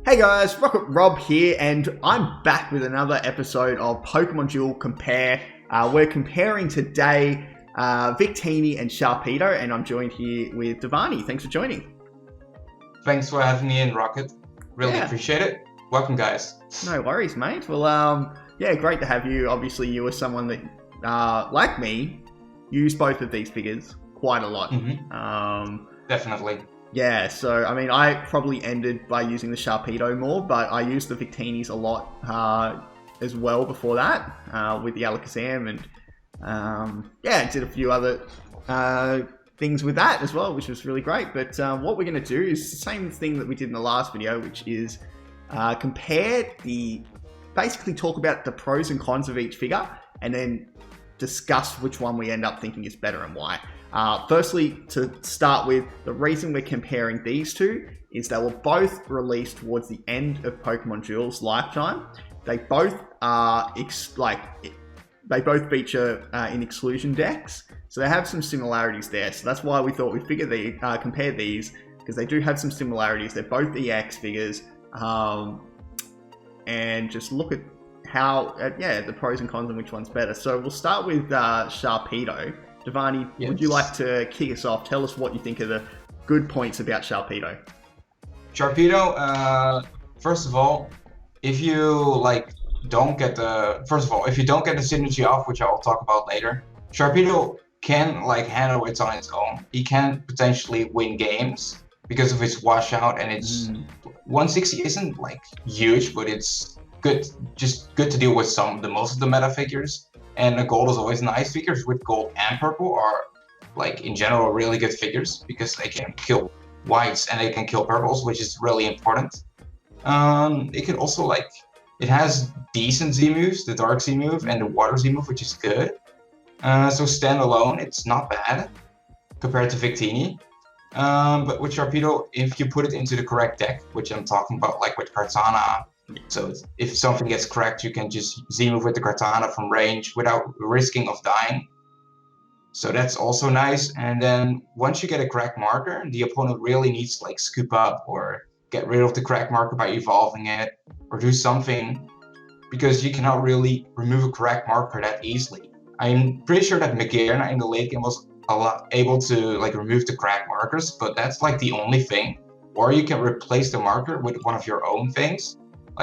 Hey guys, Rocket Rob here, and I'm back with another episode of Pokemon Duel Compare. We're comparing today Victini and Sharpedo, and I'm joined here with Divani. Thanks for joining. Thanks for having me in, Rocket. Really appreciate it. Welcome, guys. No worries, mate. Well, yeah, great to have you. Obviously, you were someone that, like me, used both of these figures quite a lot. Definitely. Yeah, so, I mean, I probably ended by using the Sharpedo more, but I used the Victinis a lot as well before that with the Alakazam, and yeah, did a few other things with that as well, which was really great. But what we're going to do is the same thing that we did in the last video, which is basically talk about the pros and cons of each figure, and then discuss which one we end up thinking is better and why. Firstly, to start with, the reason we're comparing these two is they were both released towards the end of Pokemon Duel's lifetime. They both are they both feature in exclusion decks, so they have some similarities there. So that's why we thought we'd compare these, because they do have some similarities. They're both EX figures, and just look at how the pros and cons and which one's better. So we'll start with Sharpedo. Divani, would you like to kick us off? Tell us what you think are the good points about Sharpedo. Sharpedo, first of all, if you don't get the synergy off, which I will talk about later, Sharpedo can handle it on its own. He can potentially win games because of its washout, and its 160 isn't huge, but it's good, just good to deal with most of the meta figures. And the gold is always nice. Figures with gold and purple are, in general, really good figures because they can kill whites and they can kill purples, which is really important. It can also, it has decent Z moves, the Dark Z move and the Water Z move, which is good. So standalone, it's not bad compared to Victini. But with Sharpedo, if you put it into the correct deck, which I'm talking about, with Kartana, so if something gets cracked, you can just Z-move with the Kartana from range without risking of dying. So that's also nice. And then once you get a crack marker, the opponent really needs to scoop up or get rid of the crack marker by evolving it or do something, because you cannot really remove a crack marker that easily. I'm pretty sure that Magearna in the late game was able to remove the crack markers, but that's the only thing. Or you can replace the marker with one of your own things.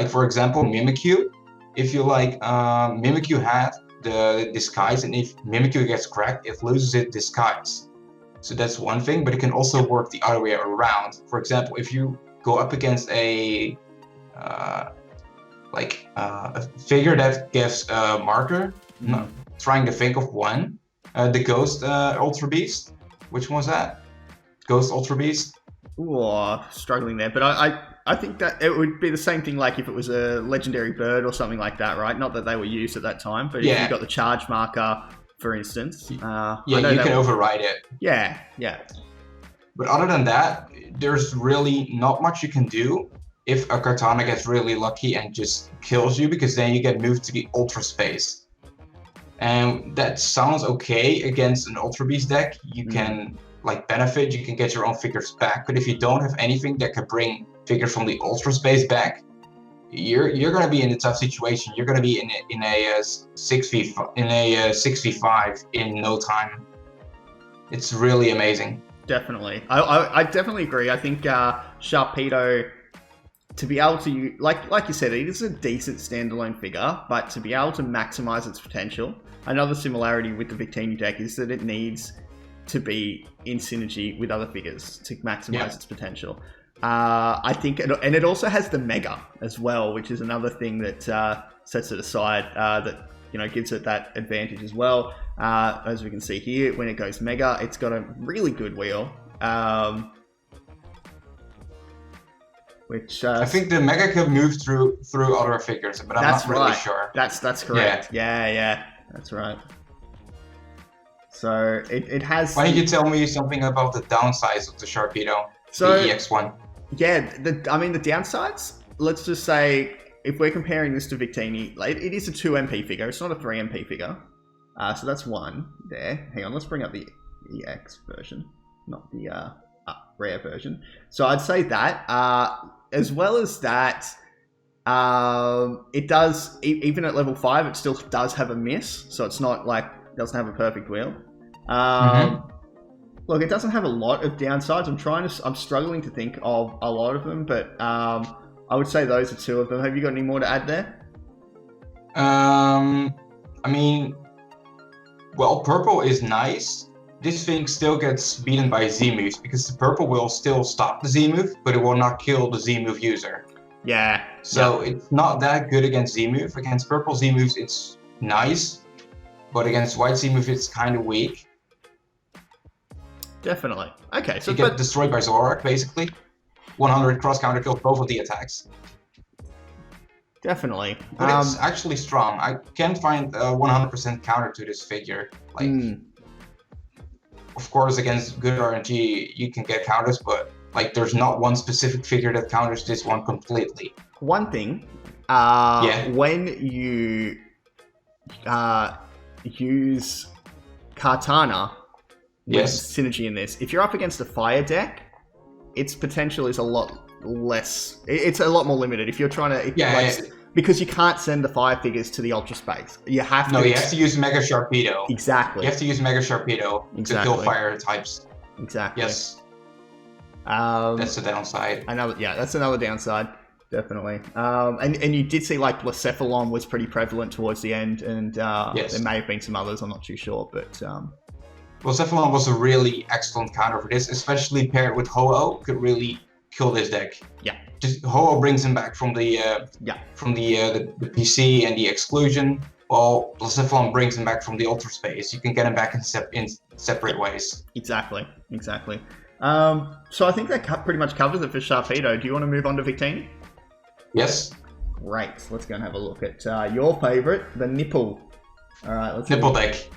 For example, Mimikyu. If you Mimikyu had the disguise, and if Mimikyu gets cracked, it loses its disguise. So that's one thing, but it can also work the other way around. For example, if you go up against a figure that gives a marker, trying to think of one, the Ghost Ultra Beast. Which one was that? Ghost Ultra Beast? Ooh, struggling there, but I think that it would be the same thing if it was a legendary bird or something like that, right? Not that they were used at that time, but if you got the charge marker, for instance. You can override it. Yeah. But other than that, there's really not much you can do if a Kartana gets really lucky and just kills you, because then you get moved to the Ultra Space. And that sounds okay against an Ultra Beast deck. You can benefit, you can get your own figures back, but if you don't have anything that could bring figures from the Ultra Space back, you're gonna be in a tough situation. You're gonna be in a 6v5 in no time. It's really amazing. Definitely, I definitely agree. I think Sharpedo, to be able to like you said, it is a decent standalone figure, but to be able to maximize its potential. Another similarity with the Victini deck is that it needs to be in synergy with other figures to maximize its potential. I think, and it also has the Mega as well, which is another thing that sets it aside, that gives it that advantage as well. As we can see here, when it goes Mega, it's got a really good wheel, which I think the Mega can move through other figures, but I'm not really sure. That's correct. Yeah, that's right. So it has... Why don't you tell me something about the downsides of the Sharpedo, the EX one? Yeah, the downsides, let's just say, if we're comparing this to Victini, it is a 2 MP figure. It's not a 3 MP figure. So that's one there. Hang on, let's bring up the EX version, not the rare version. So I'd say that as well as that, it does, even at level 5, it still does have a miss, so it's not like it doesn't have a perfect wheel. Look, it doesn't have a lot of downsides. I'm struggling to think of a lot of them, but I would say those are 2 of them. Have you got any more to add there? I mean, well, purple is nice. This thing still gets beaten by Z moves because the purple will still stop the Z move, but it will not kill the Z move user. Yeah. So it's not that good against Z move. Against purple Z moves, it's nice, but against white Z move, it's kind of weak. Definitely. Okay, so you get destroyed by Zorak, basically. 100 cross counter kills both of the attacks. Definitely. But it's actually strong. I can't find a 100% counter to this figure. Like, of course, against good RNG, you can get counters, but like, there's not one specific figure that counters this one completely. One thing, when you use Kartana with synergy in this, if you're up against a fire deck, its potential is a lot less. It's a lot more limited. If you're trying to, because you can't send the fire figures to the Ultra Space. You have to. No, you have to use Mega Sharpedo. Exactly. You have to use Mega Sharpedo to kill fire types. Exactly. Yes. That's the downside. That's another downside. Definitely. And you did see like Blacephalon was pretty prevalent towards the end, and there may have been some others. I'm not too sure, but. Blacephalon was a really excellent counter for this, especially paired with Ho-Oh, could really kill this deck. Yeah. Just Ho-Oh brings him back from the PC and the exclusion, while Blacephalon brings him back from the Ultra Space. You can get him back in separate ways. Exactly. So I think that pretty much covers it for Sharpedo. Do you want to move on to Victini? Yes. Great. Let's go and have a look at your favorite, the Nipple. All right. Let's Nipple deck.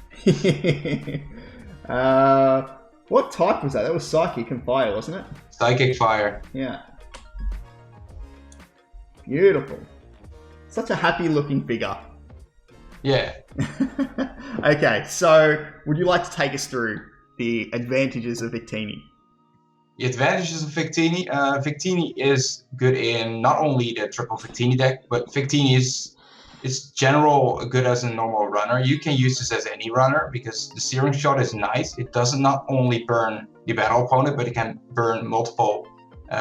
What type was that? That was Psychic and Fire, wasn't it? Psychic Fire. Yeah. Beautiful. Such a happy looking figure. Yeah. Okay, so would you like to take us through the advantages of Victini? The advantages of Victini. Victini is good in not only the triple Victini deck, but Victini is general good as a normal runner. You can use this as any runner because the Searing Shot is nice. It doesn't not only burn the battle opponent, but it can burn multiple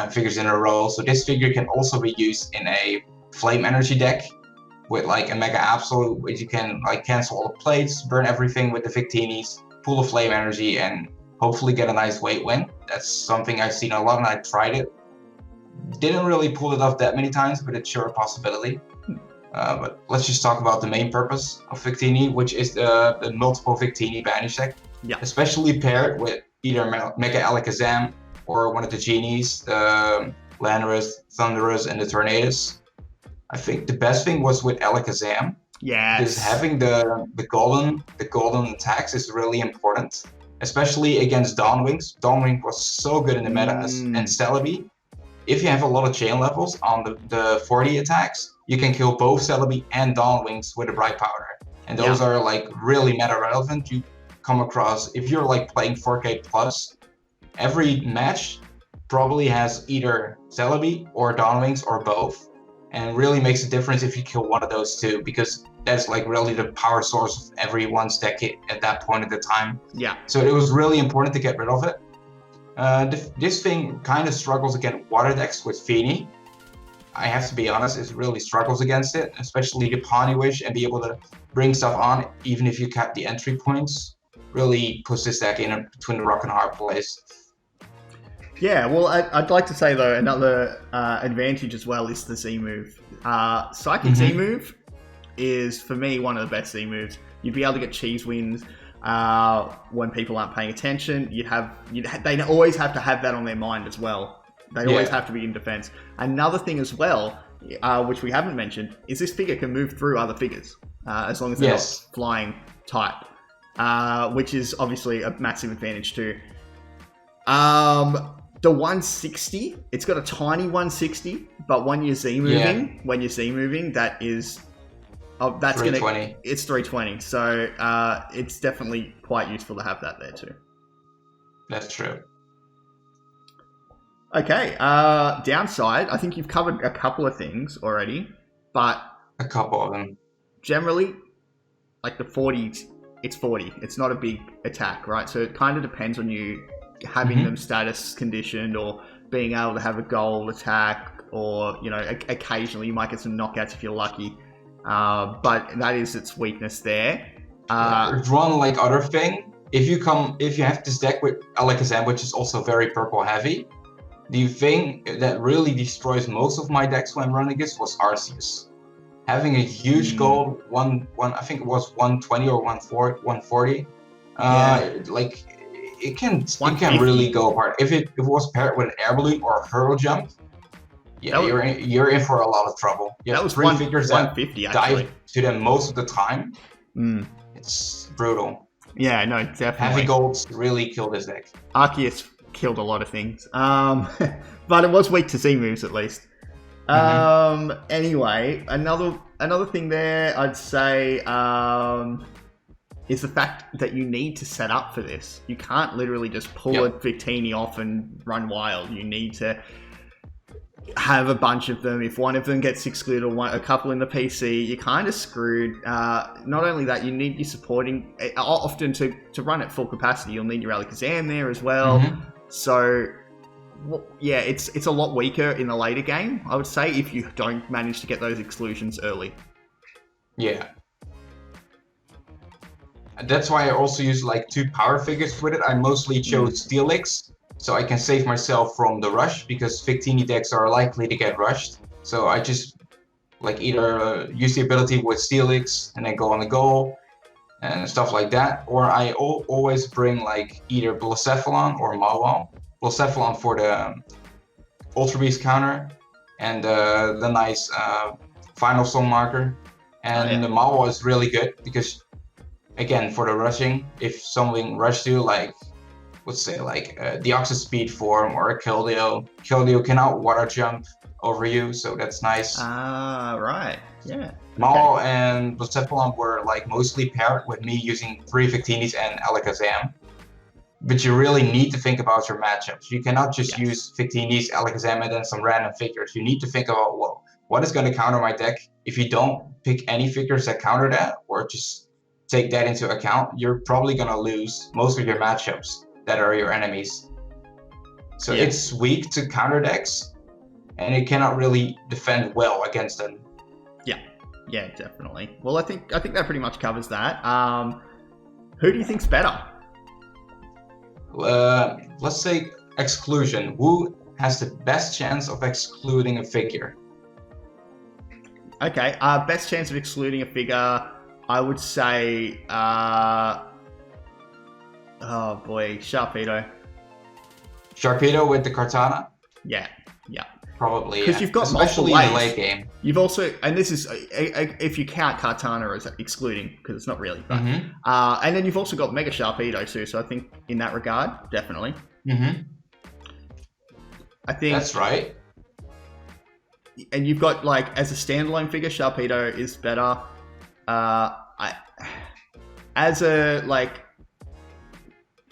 figures in a row. So this figure can also be used in a Flame Energy deck with like a Mega Absolute, which you can like cancel all the plates, burn everything with the Victinis, pull the Flame Energy, and hopefully get a nice weight win. That's something I've seen a lot, and I tried it. Didn't really pull it off that many times, but it's sure a possibility. But let's just talk about the main purpose of Victini, which is the multiple Victini banish deck. Yeah. Especially paired with either Mega Alakazam or one of the genies, the Landorus, Thundurus, and the Tornadus. I think the best thing was with Alakazam. Yes. Because having the golden attacks is really important, especially against Dawnwings. Dawnwing was so good in the meta and Celebi. If you have a lot of chain levels on the 40 attacks, you can kill both Celebi and Dawnwings with a Bright Powder. And those are like really meta relevant. You come across, if you're like playing 4K plus, every match probably has either Celebi or Dawnwings or both. And really makes a difference if you kill one of those two, because that's like really the power source of everyone's deck at that point at the time. Yeah. So it was really important to get rid of it. This thing kind of struggles against water decks with Feeny. I have to be honest, it really struggles against it, especially the Pawnee Wish, and be able to bring stuff on even if you cap the entry points. Really puts this deck in between the rock and hard place. Yeah, well, I'd like to say though, another advantage as well is the Z move. Psychic Z move is, for me, one of the best Z moves. You'd be able to get cheese wins when people aren't paying attention. They always have to have that on their mind as well. They always have to be in defense. Another thing as well, which we haven't mentioned, is this figure can move through other figures as long as they're not flying type, which is obviously a massive advantage too. The 160, it's got a tiny 160, but when you're Z moving, that is, that's 320. It's 320. So it's definitely quite useful to have that there too. That's true. Okay, downside, I think you've covered a couple of things already, but A couple of them. generally, like the 40s, it's 40. It's not a big attack, right? So it kind of depends on you having them status conditioned or being able to have a gold attack, or, you know, occasionally you might get some knockouts if you're lucky. But that is its weakness there. One like other thing, if you have this deck with Alakazam, which is also very purple heavy, the thing that really destroys most of my decks when running this was Arceus. Having a huge gold, I think it was 120 or 140. Like it can really go apart. If it was paired with an air balloon or a hurdle jump, yeah, you're in for a lot of trouble. You have three figures that dive to them most of the time. It's brutal. Yeah, no, definitely. Heavy golds really kill this deck. Arceus killed a lot of things. But it was weak to Z moves at least. Anyway, another thing there I'd say is the fact that you need to set up for this. You can't literally just pull a Victini off and run wild. You need to have a bunch of them. If one of them gets excluded or a couple in the PC, you're kind of screwed. Not only that, you need your supporting. Often to run at full capacity, you'll need your Alakazam there as well. So yeah, it's a lot weaker in the later game, I would say, if you don't manage to get those exclusions early. Yeah. That's why I also use like 2 power figures with it. I mostly chose Steelix, so I can save myself from the rush, because Victini decks are likely to get rushed. So I just like either use the ability with Steelix and then go on the goal and stuff like that, or I always bring like either Blacephalon or Mawile. Blacephalon for the Ultra Beast counter and the nice Final Song marker. And the Mawile is really good because, again, for the rushing, if something rushed you, like, let's say, like Deoxys Speed form or a Keldeo cannot water jump over you, so that's nice. Right. Yeah. Mawile and Blacephalon were like mostly paired with me using 3 Victinis and Alakazam. But you really need to think about your matchups. You cannot just use Victinis, Alakazam, and then some random figures. You need to think about, well, what is going to counter my deck? If you don't pick any figures that counter that, or just take that into account, you're probably going to lose most of your matchups that are your enemies. So it's weak to counter decks, and it cannot really defend well against them. Yeah, definitely. Well, I think that pretty much covers that. Who do you think's better? Let's say exclusion. Who has the best chance of excluding a figure? Okay, best chance of excluding a figure, I would say, oh boy, Sharpedo. Sharpedo with the Kartana? Yeah. Probably, because you've got especially in the late game. You've also, and this is if you count Kartana as excluding, because it's not really, but and then you've also got Mega Sharpedo too. So I think in that regard, definitely. I think that's right. And you've got, like, as a standalone figure, Sharpedo is better. As a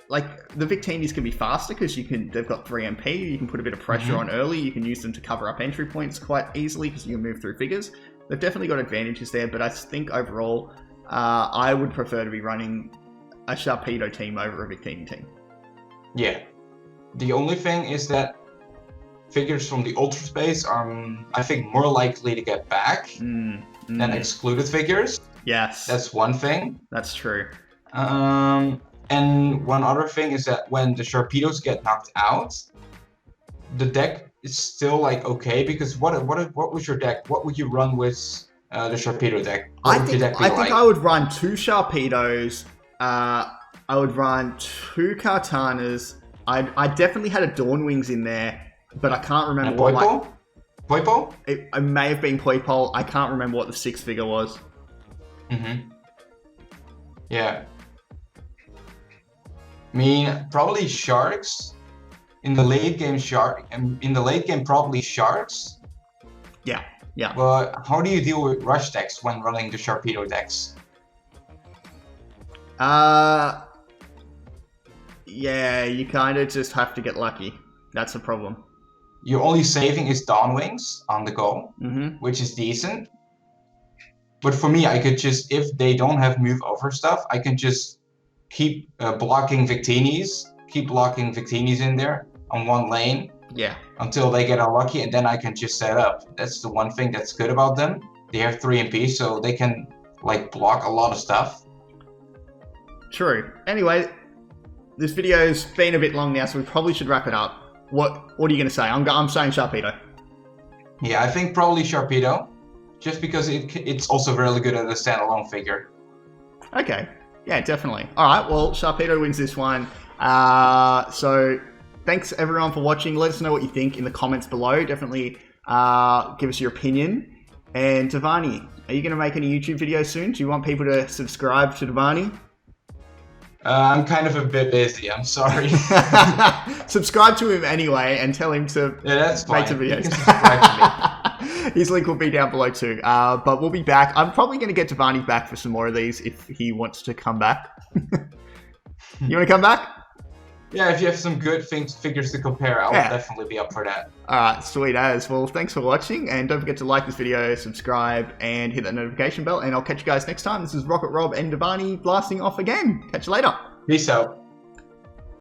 like the Victinis can be faster because they've got 3 MP. You can put a bit of pressure on early. You can use them to cover up entry points quite easily because you can move through figures. They've definitely got advantages there, but I think overall, I would prefer to be running a Sharpedo team over a Victini team. Yeah. The only thing is that figures from the Ultra Space are, I think, more likely to get back than excluded figures. Yes. That's one thing. That's true. And one other thing is that when the Sharpedos get knocked out, the deck is still like okay, because what was your deck? What would you run with the Sharpedo deck? I think I would run 2 Sharpedos. I would run 2 Kartanas. I definitely had a Dawn Wings in there, but I can't remember what. Poipo? It may have been Poipo. I can't remember what the 6th figure was. Yeah. I mean, probably Sharks. In the late game, probably Sharks. Yeah. But how do you deal with rush decks when running the Sharpedo decks? Yeah, you kind of just have to get lucky. That's the problem. Your only saving is Dawn Wings on the go, Mm-hmm. which is decent. But for me, I could just, if they don't have move over stuff, I can just keep blocking Victinis in there on one lane. Yeah. Until they get unlucky, and then I can just set up. That's the one thing that's good about them. They have 3 MP, so they can like block a lot of stuff. True. Anyway, this video's been a bit long now, so we probably should wrap it up. What are you going to say? I'm saying Sharpedo. Yeah, I think probably Sharpedo, just because it's also really good at a standalone figure. Okay. Yeah, definitely. All right. Well, Sharpedo wins this one. So thanks everyone for watching. Let us know what you think in the comments below. Definitely give us your opinion. And Divani, are you going to make any YouTube videos soon? Do you want people to subscribe to Divani? I'm kind of a bit busy. I'm sorry. Subscribe to him anyway and tell him to make some videos. You can subscribe to me. His link will be down below too. But we'll be back. I'm probably going to get Divani back for some more of these if he wants to come back. You want to come back? Yeah, if you have some good figures to compare, I will definitely be up for that. Alright, sweet as. Well, thanks for watching, and don't forget to like this video, subscribe, and hit that notification bell, and I'll catch you guys next time. This is Rocket Rob and Divani blasting off again. Catch you later. Peace out.